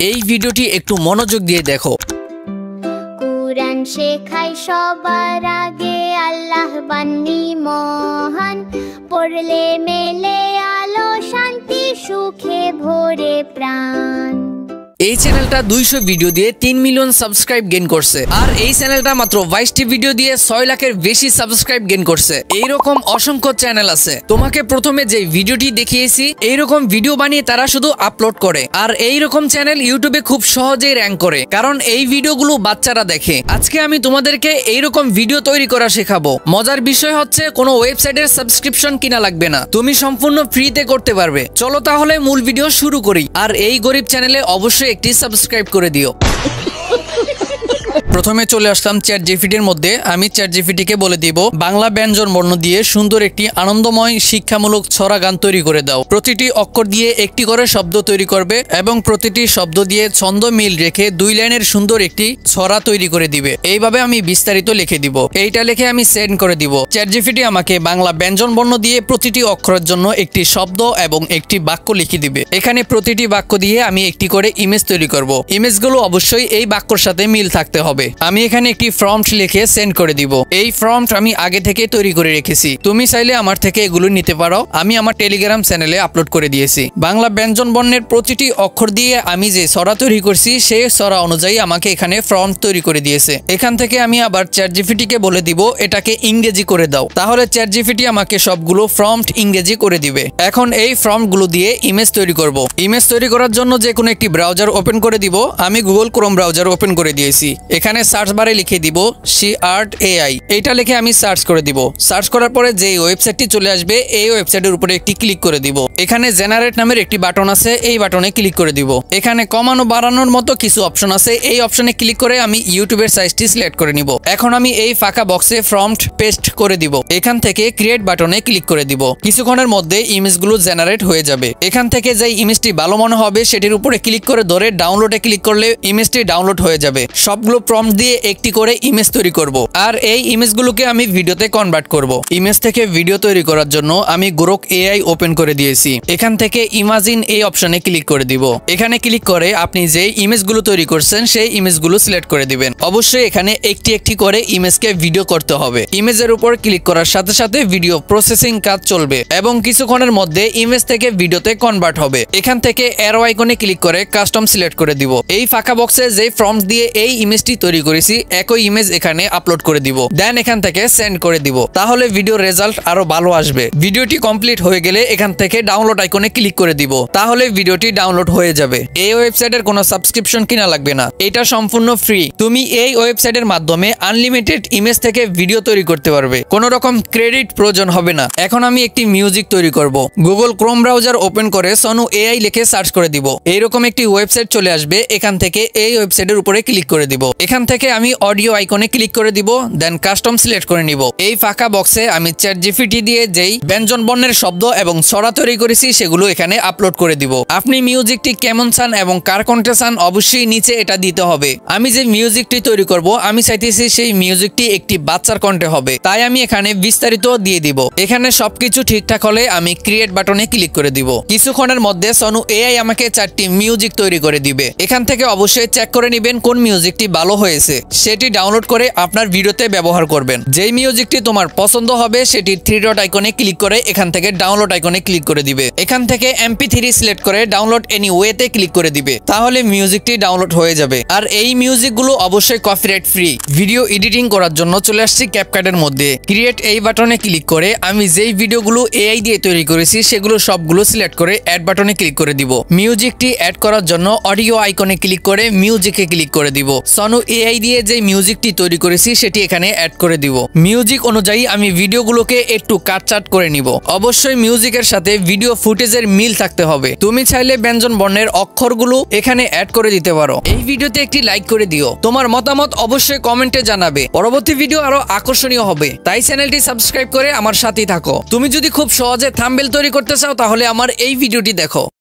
এই ভিডিওটি একটু মনোযোগ দিয়ে দেখো। কুরআন শেখায় সবার আগে আল্লাহ বান্নি মহান, পড়লে মেলে আলো শান্তি সুখে ভরে প্রাণ। এই চ্যানেলটা 200 ভিডিও দিয়ে 3 মিলিয়ন সাবস্ক্রাইব গেইন করছে, আর এই চ্যানেলটা মাত্র 22টি ভিডিও দিয়ে 6 লাখের বেশি সাবস্ক্রাইব গেইন করছে। এইরকম অসংখ্য চ্যানেল আছে। তোমাকে প্রথমে যে ভিডিওটি দেখিয়েছি এইরকম ভিডিও বানিয়ে তারা শুধু আপলোড করে, আর এইরকম চ্যানেল ইউটিউবে খুব সহজেই র্যাঙ্ক করে, কারণ এই ভিডিওগুলো বাচ্চারা দেখে। আজকে আমি তোমাদেরকে এইরকম ভিডিও তৈরি করা শেখাবো। মজার বিষয় হচ্ছে কোনো ওয়েবসাইটের সাবস্ক্রিপশন কিনা লাগবে না, তুমি সম্পূর্ণ ফ্রিতে করতে পারবে। চলো তাহলে মূল ভিডিও শুরু করি। আর এই গরিব চ্যানেলে অবশ্যই একটি সাবস্ক্রাইব করে দিও। প্রথমে চলে আসলাম চ্যাটজিপিটির মধ্যে। আমি চ্যাটজিপিটিকে বলে দিব বাংলা ব্যঞ্জন বর্ণ দিয়ে সুন্দর একটি আনন্দময় শিক্ষামূলক ছড়া গান তৈরি করে দাও। প্রতিটি অক্ষর দিয়ে একটি করে শব্দ তৈরি করবে এবং প্রতিটি শব্দ দিয়ে ছন্দ মিল রেখে 2 লাইনের সুন্দর একটি ছড়া তৈরি করে দিবে। এইভাবে আমি বিস্তারিত লিখে দিব। এইটা লিখে আমি সেন্ড করে দিব। চ্যাটজিপিটি আমাকে বাংলা ব্যঞ্জন বর্ণ দিয়ে প্রতিটি অক্ষরের জন্য একটি শব্দ এবং একটি বাক্য লিখে দিবে। এখানে প্রতিটি বাক্য দিয়ে আমি একটি করে ইমেজ তৈরি করব। ইমেজগুলো অবশ্যই এই বাক্যর সাথে মিল থাকতে হবে। আমি এখানে একটি প্রম্পট লিখে সেন্ড করে দিব। এই প্রম্পট আমি আগে থেকে তৈরি করে রেখেছি, তুমি চাইলে আমার থেকে এগুলো নিতে পারো। আমি আমার টেলিগ্রাম চ্যানেলে আপলোড করে দিয়েছি। বাংলা ব্যঞ্জন বর্ণের প্রতিটি অক্ষর দিয়ে আমি যে ছড়া তৈরি করছি সেই ছড়া অনুযায়ী আমাকে এখানে প্রম্পট তৈরি করে দিয়েছে। এখান থেকে আমি আবার চ্যাটজিপিটিকে বলে দিব এটাকে ইংরেজি করে দাও, তাহলে চ্যাটজিপিটি আমাকে সবগুলো প্রম্পট ইংরেজি করে দিবে। এখন এই প্রম্পটগুলো দিয়ে ইমেজ তৈরি করব। ইমেজ তৈরি করার জন্য যে কোনো একটি ব্রাউজার ওপেন করে দিব। আমি গুগল ক্রোম ব্রাউজার ওপেন করে দিয়েছি। এখানে সার্চ বারে লিখে দিব SheArt.ai। এইটা লিখে আমি সার্চ করে দিব। সার্চ করার পরে যে ওয়েবসাইটটি চলে আসবে এই ওয়েবসাইটের উপরে একটি ক্লিক করে দিব। এখানে জেনারেট নামের একটি বাটন আছে, এই বাটনে ক্লিক করে দিব। এখানে কমানো বাড়ানোর মতো কিছু অপশন আছে, এই অপশনে ক্লিক করে আমি ইউটিউবের সাইজটি সিলেক্ট করে নিব। এখন আমি এই ফাঁকা বক্সে প্রম্পট পেস্ট করে দিব। এখান থেকে ক্রিয়েট বাটনে ক্লিক করে দিব। কিছুক্ষণের মধ্যে ইমেজগুলো জেনারেট হয়ে যাবে। এখান থেকে যে ইমেজটি ভালো মনে হবে সেটির উপরে ক্লিক করে ধরে ডাউনলোডে ক্লিক করলে ইমেজটি ডাউনলোড হয়ে যাবে। সবগুলো প্রম্পট দিয়ে একটি করে ইমেজ তৈরি করব, আর এই ইমেজগুলোকে আমি ভিডিওতে কনভার্ট করব। ইমেজ থেকে ভিডিও তৈরি করার জন্য আমি গ্রোক এআই ওপেন করে দিয়েছি। এখান থেকে ইমাজিন এই অপশনে ক্লিক করে দিব। এখানে ক্লিক করে আপনি যে ইমেজগুলো তৈরি করছেন সেই ইমেজগুলো সিলেক্ট করে দিবেন। অবশ্যই এখানে একটি একটি করে ইমেজকে ভিডিও করতে হবে। ইমেজের উপর ক্লিক করার সাথে সাথে ভিডিও প্রসেসিং কাজ চলবে এবং কিছুক্ষণের মধ্যে ইমেজ থেকে ভিডিওতে কনভার্ট হবে। এখান থেকে অ্যারো আইকনে ক্লিক করে কাস্টম সিলেক্ট করে দিব। এই ফাঁকা বক্সে যে প্রম্পট দিয়ে এই ইমেজটি তৈরি করেছি একই ইমেজ এখানে আপলোড করে দিব। দেন এখান থেকে সেন্ড করে দিব, তাহলে ভিডিওর রেজাল্ট আরো ভালো আসবে। ভিডিওটি কমপ্লিট হয়ে গেলে এখান থেকে ডাউনলোড আইকনে ক্লিক করে দিব, তাহলে ভিডিওটি ডাউনলোড হয়ে যাবে। এই ওয়েবসাইটের কোনো সাবস্ক্রিপশন কিনা লাগবে না, এটা সম্পূর্ণ ফ্রি। তুমি এই ওয়েবসাইটের মাধ্যমে আনলিমিটেড ইমেজ থেকে ভিডিও তৈরি করতে পারবে, কোনো রকম ক্রেডিট প্রয়োজন হবে না। এখন আমি একটি মিউজিক তৈরি করব। গুগল ক্রোম ব্রাউজার ওপেন করে সনু এআই লিখে সার্চ করে দিব। এইরকম একটি ওয়েবসাইট চলে আসবে। এখান থেকে এই ওয়েবসাইটের উপরে ক্লিক করে দিব। এখান থেকে আমি অডিও আইকনে ক্লিক করে দিব, দেন কাস্টম সিলেক্ট করে নিব। এই ফাঁকা বক্সে আমি চ্যাটজিপিটি দিয়ে যেই ব্যঞ্জন বর্ণের শব্দ এবং ছড়া তৈরি করেছি সেগুলো এখানে আপলোড করে দিব। আপনি মিউজিকটি কেমন চান এবং কার কণ্ঠে চান অবশ্যই নিচে এটা দিতে হবে। আমি যে মিউজিকটি তৈরি করব আমি চাইতেছি সেই মিউজিকটি একটি বাচ্চার কণ্ঠে হবে, তাই আমি এখানে বিস্তারিত দিয়ে দিব। এখানে সবকিছু ঠিকঠাক হলে আমি ক্রিয়েট বাটনে ক্লিক করে দিব। কিছুক্ষণের মধ্যে সনু এআই আমাকে 4টি মিউজিক তৈরি করে দিবে। এখান থেকে অবশ্যই চেক করে নেবেন কোন মিউজিকটি ভালো হয়েছে, সেটি ডাউনলোড করে আপনার ভিডিওতে ব্যবহার করবেন। যেই মিউজিকটি তোমার পছন্দ হবে সেটি 3 ডট আইকনে ক্লিক করে এখান থেকে ডাউনলোড আইকনে ক্লিক করে দিবে। এখান থেকে MP3 সিলেক্ট করে ডাউনলোড এনিওয়েতে ক্লিক করে দিবে, তাহলে মিউজিকটি ডাউনলোড হয়ে যাবে। আর এই মিউজিকগুলো অবশ্যই কপিরাইট ফ্রি। ভিডিও এডিটিং করার জন্য চলে আসছি ক্যাপকাটের মধ্যে। ক্রিয়েট এই বাটনে ক্লিক করে আমি যেই ভিডিওগুলো এআই দিয়ে তৈরি করেছি সেগুলো সবগুলো সিলেক্ট করে অ্যাড বাটনে ক্লিক করে দিব। মিউজিকটি অ্যাড করার জন্য অডিও আইকনে ক্লিক করে মিউজিকে ক্লিক করে দিব। সনু এআই দিয়ে যে মিউজিকটি তৈরি করেছি সেটি এখানে অ্যাড করে দিব। মিউজিক অনুযায়ী আমি ভিডিওগুলোকে একটু কাটছাট করে নিব। অবশ্যই মিউজিকের সাথে ভিডিও ফুটেজের মিল থাকতে হবে। তুমি চাইলে ব্যঞ্জন বর্ণের অক্ষরগুলো এখানে অ্যাড করে দিতে পারো। এই ভিডিওতে একটি লাইক করে দিও। তোমার মতামত অবশ্যই কমেন্টে জানাবে। পরবর্তী ভিডিও আরো আকর্ষণীয় হবে, তাই চ্যানেলটি সাবস্ক্রাইব করে আমার সাথেই থাকো। তুমি যদি খুব সহজে থাম্বনেল তৈরি করতে চাও তাহলে আমার এই ভিডিওটি দেখো।